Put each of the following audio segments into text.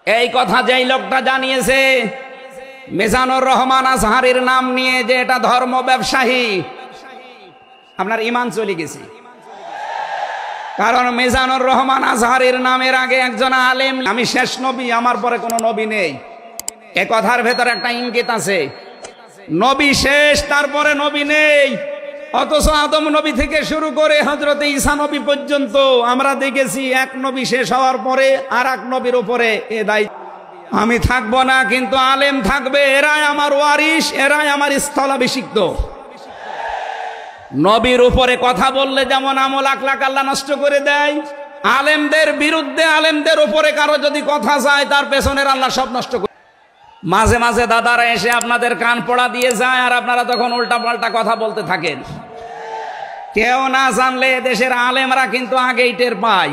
এই কথা যেই লোকটা জানিয়েছে মিজানুর রহমান আজহারীর নাম নিয়ে যে এটা ধর্ম ব্যবসায়ী, আপনার ঈমান চলে গেছে। কারণ মিজানুর রহমান আজহারীর নামের আগে একজন আলেম, আমি শেষ নবী, আমার পরে কোনো নবী নেই, এ কথার ভেতর একটা ইঙ্গিত আছে। নবী শেষ, তারপরে নবী নেই। অথচ আদম নবী থেকে শুরু করে হযরত ঈসা নবী পর্যন্ত আমরা দেখেছি এক নবী শেষ হওয়ার পরে আর এক নবীর উপরে এ দায়িত্ব। আমি থাকবো না, কিন্তু আলেম থাকবে, এরাই আমার ওয়ারিস, এরাই আমার স্থলাভিষিক্ত। নবীর উপরে কথা বললে যেমন আমল আখলাক আল্লাহ নষ্ট করে দেয়, আলেমদের বিরুদ্ধে, আলেমদের উপরে কারো যদি কথা যায় তার পেছনের আল্লাহ সব নষ্ট করে। মাঝে মাঝে দাদারা এসে আপনাদের কান পড়া দিয়ে যায়, আর আপনারা তখন উল্টা পাল্টা কথা বলতে থাকেন। কেউ না জানলে দেশের আলেমরা কিন্তু আগেই টের পায়।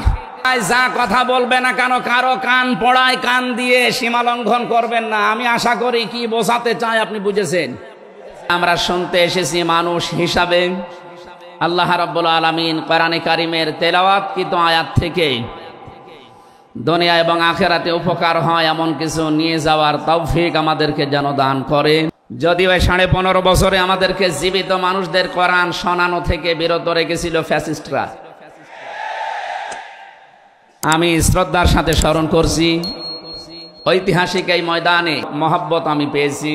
যা কথা বলবে না কেন, কারো কান পড়ায় কান দিয়ে সীমা লঙ্ঘন করবেন না। আমি আশা করি কি বোঝাতে চাই আপনি বুঝেছেন। আমরা শুনতে এসেছি মানুষ হিসাবে আল্লাহ রাব্বুল আলামিন কোরআনে কারীমের তেলাওয়াতকৃত আয়াত থেকে দুনিয়া এবং আখিরাতে উপকার হয় এমন কিছু নিয়ে যাওয়ার তৌফিক আমাদেরকে যেন দান করে। যদিও 15.5 বছরে আমাদেরকে জীবিত মানুষদের কোরআন শোনানো থেকে বিরত রেখেছিল ফ্যাসিস্টরা। আমি শ্রদ্ধার সাথে স্মরণ করছি, ঐতিহাসিক এই ময়দানে মহব্বত আমি পেয়েছি।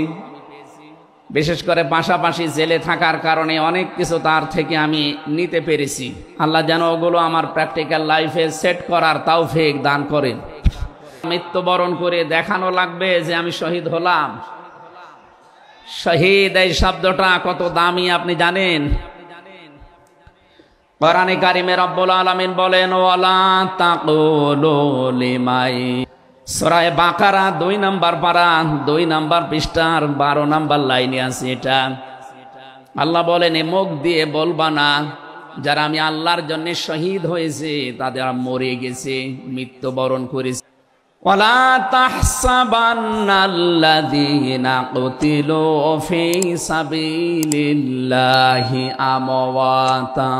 বিশেষ করে পাশাপাশি জেলে থাকার কারণে অনেক কিছু তার থেকে আমি নিতে পেরেছি। আল্লাহ যেন ওগুলো আমার প্র্যাকটিক্যাল লাইফে সেট করার তৌফিক দান করেন। মৃত্যুবরণ করে দেখানো লাগবে যে আমি শহীদ হলাম। শহীদ এই শব্দটা কত দামি আপনি জানেন? কোরআনে কারিমে রব্বুল আলামিন বলেন, ওয়ালা তাকুলু লিমাই, সূরা বাকারা 2 নম্বর পারা 2 নম্বর পৃষ্ঠার 12 নম্বর লাইনে আছে এটা। আল্লাহ বলেন, মুখ দিয়ে বলবা না যারা আমি আল্লাহর জন্য শহীদ হয়েছে, তাদের মরে গেছে, মৃত্যুবরণ করেছে। ওয়ালা তাহসাবান্নাল্লাযীনা কুতিলু ফী সাবিলিল্লাহি আমওয়াতা।